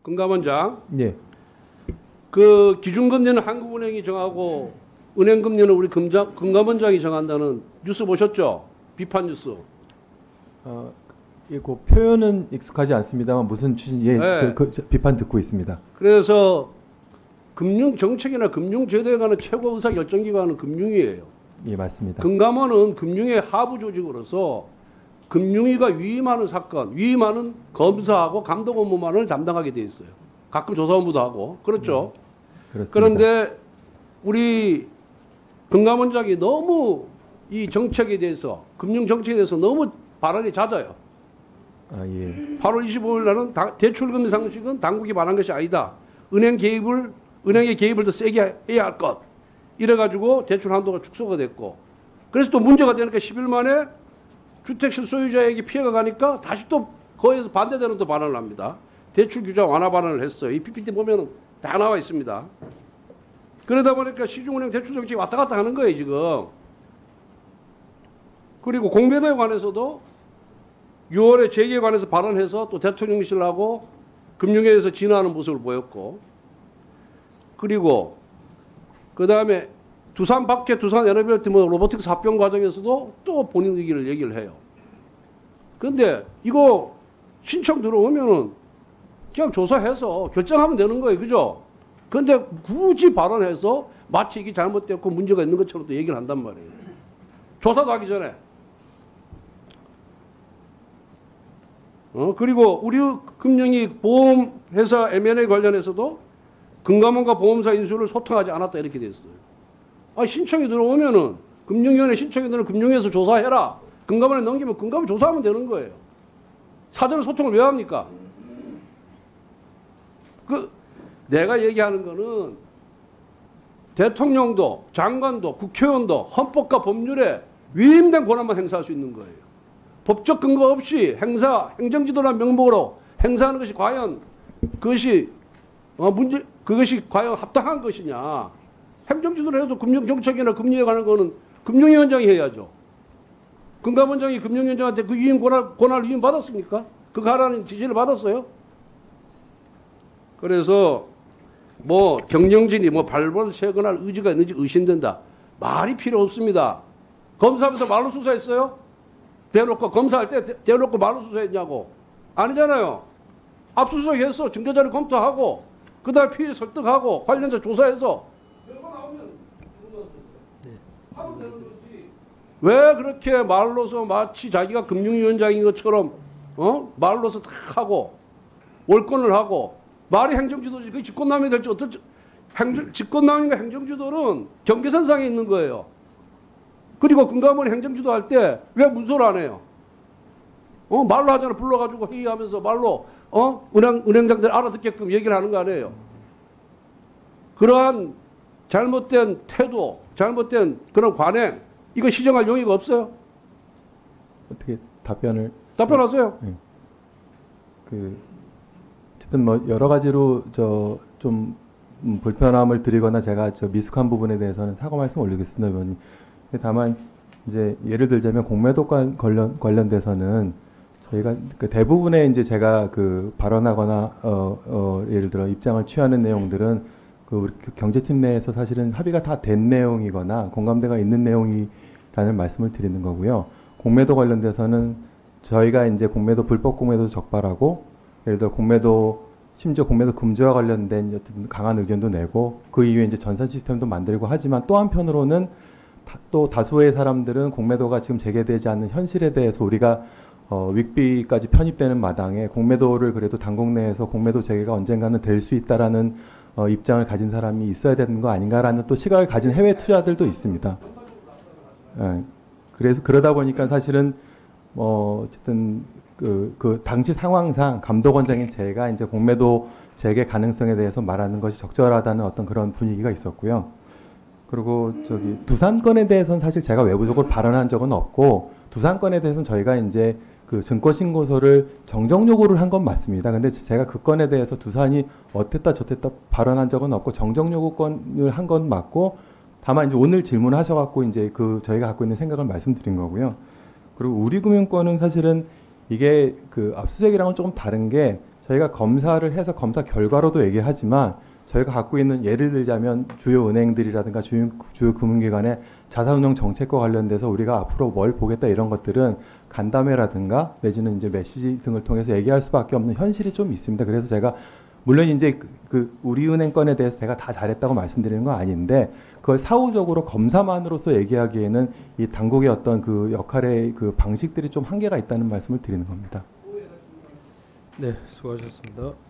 금감원장. 예. 그 기준금리는 한국은행이 정하고 은행금리는 우리 금감원장이 정한다는 뉴스 보셨죠? 비판 뉴스. 예, 그 표현은 익숙하지 않습니다만 무슨 취지? 예, 네. 저 비판 듣고 있습니다. 그래서 금융 정책이나 금융 제도에 관한 최고 의사 결정 기관은 금융위예요. 예, 맞습니다. 금감원은 금융의 하부 조직으로서 금융위가 위임하는 사건, 위임하는 검사하고 감독 업무만을 담당하게 돼 있어요. 가끔 조사 업무도 하고 그렇죠. 그렇습니다. 그런데 우리 금감원장이 너무 이 정책에 대해서 금융 정책에 대해서 너무 발언이 잦아요. 아, 예. 8월 25일 날은 대출금리 상식은 당국이 말한 것이 아니다. 은행의 개입을 더 세게 해야 할 것. 이래가지고 대출 한도가 축소가 됐고. 그래서 또 문제가 되니까 10일 만에 주택 실소유자에게 피해가 가니까 다시 또 거기에서 반대되는 또 발언을 합니다. 대출 규제 완화 발언을 했어요. 이 PPT 보면 다 나와 있습니다. 그러다 보니까 시중은행 대출 정책이 왔다 갔다 하는 거예요, 지금. 그리고 공매도에 관해서도 6월에 재계에 관해서 발언해서 또 대통령실하고 금융위에서 진화하는 모습을 보였고, 그리고 그 다음에 두산 밖에 두산 에너비얼티 로보틱스 합병 과정에서도 또 본인 의견을 얘기를 해요. 그런데 이거 신청 들어오면은 그냥 조사해서 결정하면 되는 거예요, 그죠? 그런데 굳이 발언해서 마치 이게 잘못됐고 문제가 있는 것처럼 또 얘기를 한단 말이에요. 조사도 하기 전에. 그리고 우리 금융위 보험회사 M&A 관련해서도 금감원과 보험사 인수를 소통하지 않았다 이렇게 돼 있어요. 아, 신청이 들어오면은 금융위원회 신청이 들어오면 금융위에서 조사해라. 금감원에 넘기면 금감원 조사하면 되는 거예요. 사전 소통을 왜 합니까? 내가 얘기하는 거는 대통령도 장관도 국회의원도 헌법과 법률에 위임된 권한만 행사할 수 있는 거예요. 법적 근거 없이 행정지도라는 명목으로 행사하는 것이 과연 그것이 과연 합당한 것이냐. 행정지도를 해도 금융정책이나 금리에 관한 거는 금융위원장이 해야죠. 금감원장이 금융위원장한테 그 위임 권한을 위임 받았습니까? 그거 하라는 지시를 받았어요? 그래서 뭐 경영진이 뭐 발본을 세거나 의지가 있는지 의심된다. 말이 필요 없습니다. 검사하면서 말로 수사했어요? 대놓고 검사할 때 대놓고 말로 수사했냐고. 아니잖아요. 압수수색해서 증거자료 검토하고 그다음에 피해 설득하고 관련자 조사해서 결과 나오면 하면 되는 거지. 왜 그렇게 말로서 마치 자기가 금융위원장인 것처럼 말로서 다 하고 월권을 하고 말이 행정지도지 그게 직권남용이 될지 어떨지. 직권남용과 행정지도는 경계선상에 있는 거예요. 그리고 금감원이 행정지도 할 때 왜 문서를 안 해요? 말로 하잖아. 불러가지고 회의하면서 말로 은행장들 알아듣게끔 얘기를 하는 거 아니에요. 그러한 잘못된 태도, 잘못된 그런 관행, 이거 시정할 용의가 없어요? 어떻게 답변하세요. 네. 어쨌든 뭐 여러 가지로 좀 불편함을 드리거나 제가 미숙한 부분에 대해서는 사과 말씀 올리겠습니다, 의원님. 다만 이제 예를 들자면 공매도과 관련돼서는 저희가 대부분의 이제 제가 발언하거나 예를 들어 입장을 취하는 내용들은 우리 경제팀 내에서 사실은 합의가 다 된 내용이거나 공감대가 있는 내용이라는 말씀을 드리는 거고요. 공매도 관련돼서는 저희가 이제 불법 공매도 적발하고 예를 들어 심지어 공매도 금지와 관련된 강한 의견도 내고 그 이후에 이제 전산 시스템도 만들고 하지만 또 한편으로는 또 다수의 사람들은 공매도가 지금 재개되지 않는 현실에 대해서 우리가 윗비까지 편입되는 마당에 공매도를 그래도 당국 내에서 공매도 재개가 언젠가는 될 수 있다라는 입장을 가진 사람이 있어야 되는 거 아닌가라는 또 시각을 가진 해외 투자들도 있습니다. 그래서 그러다 보니까 사실은 어쨌든 그 당시 상황상 감독원장인 제가 이제 공매도 재개 가능성에 대해서 말하는 것이 적절하다는 어떤 그런 분위기가 있었고요. 그리고 두산 건에 대해서는 사실 제가 외부적으로 발언한 적은 없고 두산 건에 대해서는 저희가 이제 증거 신고서를 정정 요구를 한 건 맞습니다. 근데 제가 그 건에 대해서 두산이 어땠다 저땠다 발언한 적은 없고 정정 요구권을 한 건 맞고 다만 이제 오늘 질문하셔갖고 이제 저희가 갖고 있는 생각을 말씀드린 거고요. 그리고 우리금융권은 사실은 이게 압수수색이랑은 조금 다른 게 저희가 검사를 해서 검사 결과로도 얘기하지만 저희가 갖고 있는 예를 들자면 주요 은행들이라든가 주요 금융기관의 자산운용 정책과 관련돼서 우리가 앞으로 뭘 보겠다 이런 것들은 간담회라든가 내지는 이제 메시지 등을 통해서 얘기할 수밖에 없는 현실이 좀 있습니다. 그래서 제가 물론 이제 그 우리은행 건에 대해서 제가 다 잘했다고 말씀드리는 건 아닌데 그걸 사후적으로 검사만으로서 얘기하기에는 이 당국의 어떤 그 역할의 그 방식들이 좀 한계가 있다는 말씀을 드리는 겁니다. 네, 수고하셨습니다.